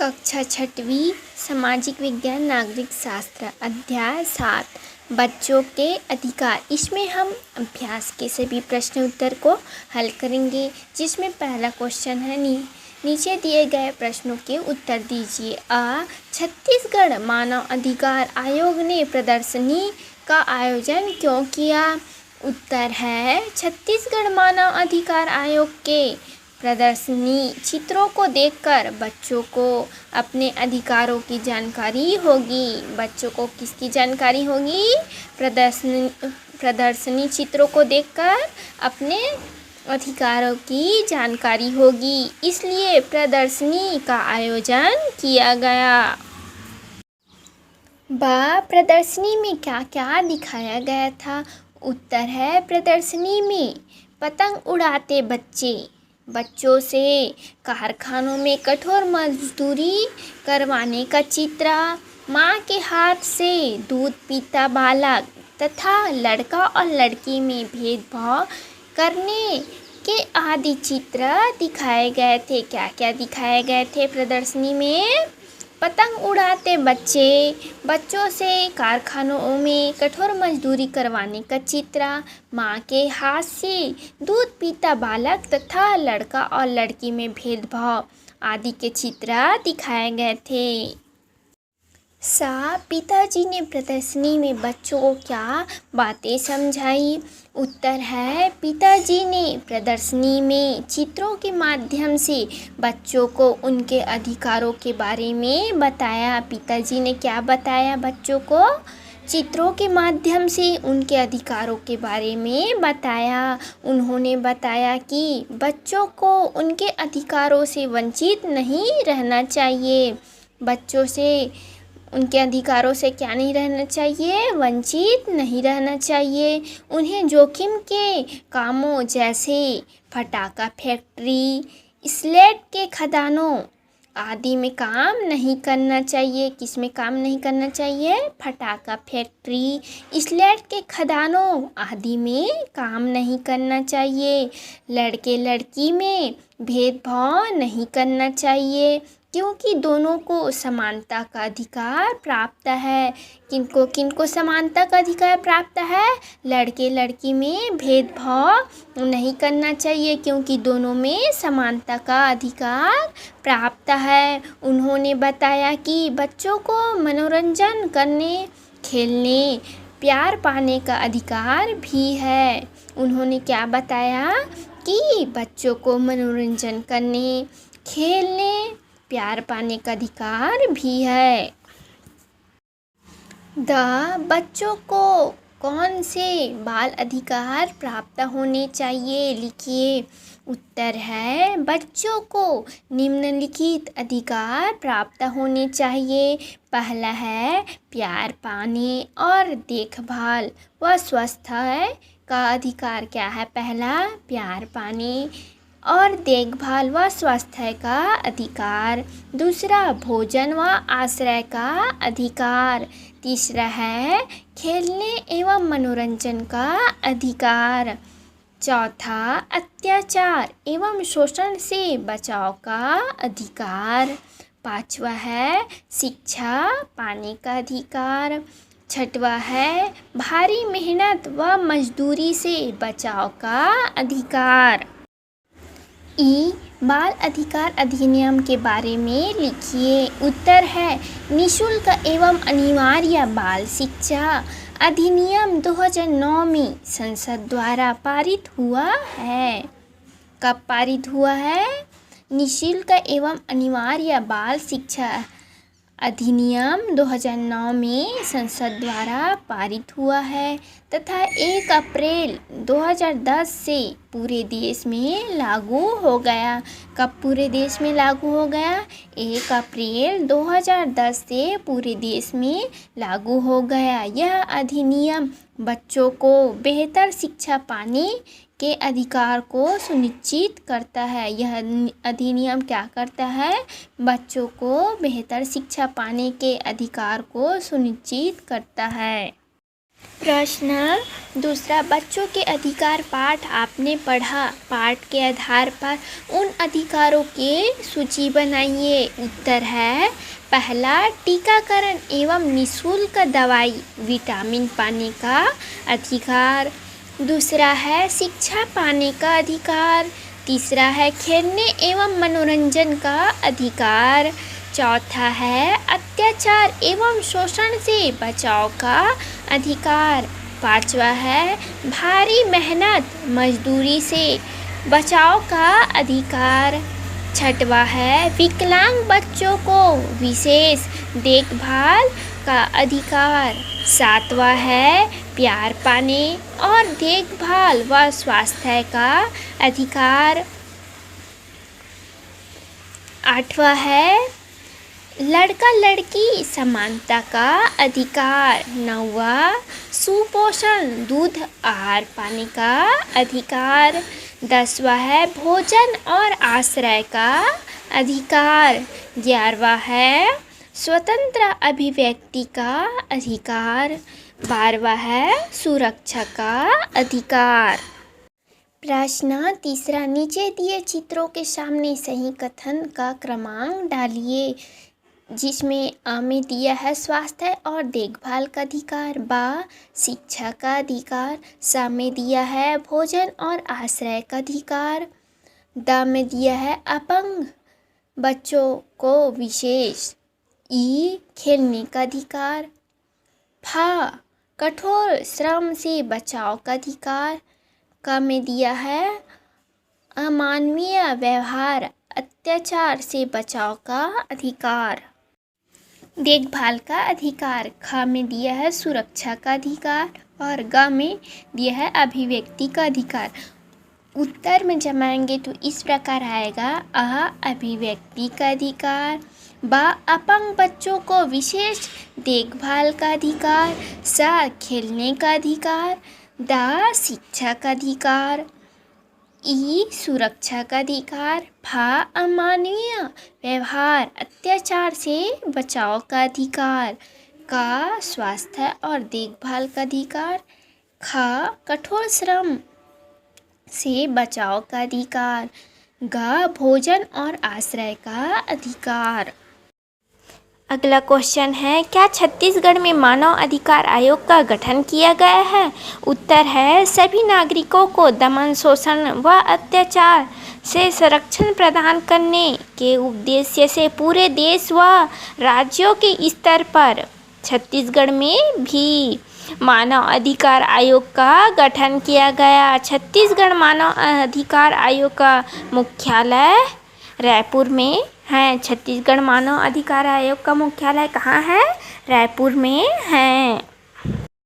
कक्षा छठवीं सामाजिक विज्ञान नागरिक शास्त्र अध्याय 7 बच्चों के अधिकार। इसमें हम अभ्यास के सभी प्रश्न उत्तर को हल करेंगे, जिसमें पहला क्वेश्चन है नीचे दिए गए प्रश्नों के उत्तर दीजिए। छत्तीसगढ़ मानव अधिकार आयोग ने प्रदर्शनी का आयोजन क्यों किया? उत्तर है छत्तीसगढ़ मानव अधिकार आयोग के प्रदर्शनी चित्रों को देखकर बच्चों को अपने अधिकारों की जानकारी होगी। बच्चों को किसकी जानकारी होगी? प्रदर्शनी चित्रों को देखकर अपने अधिकारों की जानकारी होगी, इसलिए प्रदर्शनी का आयोजन किया गया। प्रदर्शनी में क्या क्या दिखाया गया था? उत्तर है प्रदर्शनी में पतंग उड़ाते बच्चों से कारखानों में कठोर मजदूरी करवाने का चित्र, माँ के हाथ से दूध पीता बालक तथा लड़का और लड़की में भेदभाव करने के आदि चित्र दिखाए गए थे। क्या क्या दिखाए गए थे प्रदर्शनी में? पतंग उड़ाते बच्चों से कारखानों में कठोर मजदूरी करवाने का चित्र, माँ के हाथ से दूध पीता बालक तथा लड़का और लड़की में भेदभाव आदि के चित्र दिखाए गए थे। पिताजी ने प्रदर्शनी में बच्चों को क्या बातें समझाई? उत्तर है पिताजी ने प्रदर्शनी में चित्रों के माध्यम से बच्चों को उनके अधिकारों के बारे में बताया। पिताजी ने क्या बताया बच्चों को? चित्रों के माध्यम से उनके अधिकारों के बारे में बताया। उन्होंने बताया कि बच्चों को उनके अधिकारों से वंचित नहीं रहना चाहिए। बच्चों से उनके अधिकारों से क्या नहीं रहना चाहिए? वंचित नहीं रहना चाहिए। उन्हें जोखिम के कामों जैसे फटाका फैक्ट्री, स्लेट के खदानों आदि में काम नहीं करना चाहिए। किस में काम नहीं करना चाहिए? फटाका फैक्ट्री, स्लेट के खदानों आदि में काम नहीं करना चाहिए। लड़के लड़की में भेदभाव नहीं करना चाहिए, क्योंकि दोनों को समानता का अधिकार प्राप्त है। किनको समानता का अधिकार प्राप्त है? लड़के लड़की में भेदभाव नहीं करना चाहिए, क्योंकि दोनों में समानता का अधिकार प्राप्त है। उन्होंने बताया कि बच्चों को मनोरंजन करने, खेलने, प्यार पाने का अधिकार भी है। उन्होंने क्या बताया कि बच्चों को मनोरंजन करने, खेलने, प्यार पाने का अधिकार भी है। बच्चों को कौन से बाल अधिकार प्राप्त होने चाहिए? लिखिए। उत्तर है बच्चों को निम्नलिखित अधिकार प्राप्त होने चाहिए। पहला है प्यार पाने और देखभाल व स्वास्थ्य का अधिकार। क्या है पहला? प्यार पाने और देखभाल व स्वास्थ्य का अधिकार। दूसरा भोजन व आश्रय का अधिकार। तीसरा है खेलने एवं मनोरंजन का अधिकार। चौथा अत्याचार एवं शोषण से बचाव का अधिकार। पांचवा है शिक्षा पाने का अधिकार। छठवा है भारी मेहनत व मजदूरी से बचाव का अधिकार। बाल अधिकार अधिनियम के बारे में लिखिए। उत्तर है निःशुल्क एवं अनिवार्य बाल शिक्षा अधिनियम 2009 में संसद द्वारा पारित हुआ है। कब पारित हुआ है? निःशुल्क एवं अनिवार्य बाल शिक्षा अधिनियम 2009 में संसद द्वारा पारित हुआ है तथा 1 अप्रैल 2010 से पूरे देश में लागू हो गया। कब पूरे देश में लागू हो गया? 1 अप्रैल 2010 से पूरे देश में लागू हो गया। यह अधिनियम बच्चों को बेहतर शिक्षा पाने के अधिकार को सुनिश्चित करता है। यह अधिनियम क्या करता है? बच्चों को बेहतर शिक्षा पाने के अधिकार को सुनिश्चित करता है। प्रश्न दूसरा, बच्चों के अधिकार पाठ आपने पढ़ा। पाठ के आधार पर उन अधिकारों की सूची बनाइए। उत्तर है पहला, टीकाकरण एवं निःशुल्क दवाई विटामिन पाने का अधिकार। दूसरा है शिक्षा पाने का अधिकार। तीसरा है खेलने एवं मनोरंजन का अधिकार। चौथा है अत्याचार एवं शोषण से बचाव का अधिकार। पांचवा है भारी मेहनत मजदूरी से बचाव का अधिकार। छठवा है विकलांग बच्चों को विशेष देखभाल का अधिकार। सातवां है प्यार पाने और देखभाल व स्वास्थ्य का अधिकार। आठवां है लड़का लड़की समानता का अधिकार। नौवां सुपोषण दूध आहार पाने का अधिकार। 10वां है भोजन और आश्रय का अधिकार। 11वां है स्वतंत्र अभिव्यक्ति का अधिकार। 12वां है सुरक्षा का अधिकार। प्रश्न तीसरा, नीचे दिए चित्रों के सामने सही कथन का क्रमांक डालिए, जिसमें अ में दिया है स्वास्थ्य और देखभाल का अधिकार, बा शिक्षा का अधिकार, स में दिया है भोजन और आश्रय का अधिकार, द में दिया है अपंग बच्चों को विशेष, ई खेलने का अधिकार, फ कठोर श्रम से बचाव का अधिकार, क में दिया है अमानवीय व्यवहार अत्याचार से बचाव का अधिकार, देखभाल का अधिकार। ख में दिया है सुरक्षा का अधिकार और ग में दिया है अभिव्यक्ति का अधिकार। उत्तर में जमाएंगे तो इस प्रकार आएगा, अ अभिव्यक्ति का अधिकार, ब अपंग बच्चों को विशेष देखभाल का अधिकार, स खेलने का अधिकार, द शिक्षा का अधिकार, ई सुरक्षा का अधिकार, फ अमानवीय व्यवहार अत्याचार से बचाव का अधिकार, क स्वास्थ्य और देखभाल का अधिकार, ख कठोर श्रम से बचाव का अधिकार, ग भोजन और आश्रय का अधिकार। अगला क्वेश्चन है, क्या छत्तीसगढ़ में मानव अधिकार आयोग का गठन किया गया है? उत्तर है सभी नागरिकों को दमन, शोषण व अत्याचार से संरक्षण प्रदान करने के उद्देश्य से पूरे देश व राज्यों के स्तर पर छत्तीसगढ़ में भी मानव अधिकार आयोग का गठन किया गया। छत्तीसगढ़ मानव अधिकार आयोग का मुख्यालय रायपुर में है। छत्तीसगढ़ मानव अधिकार आयोग का मुख्यालय कहाँ है? रायपुर में है।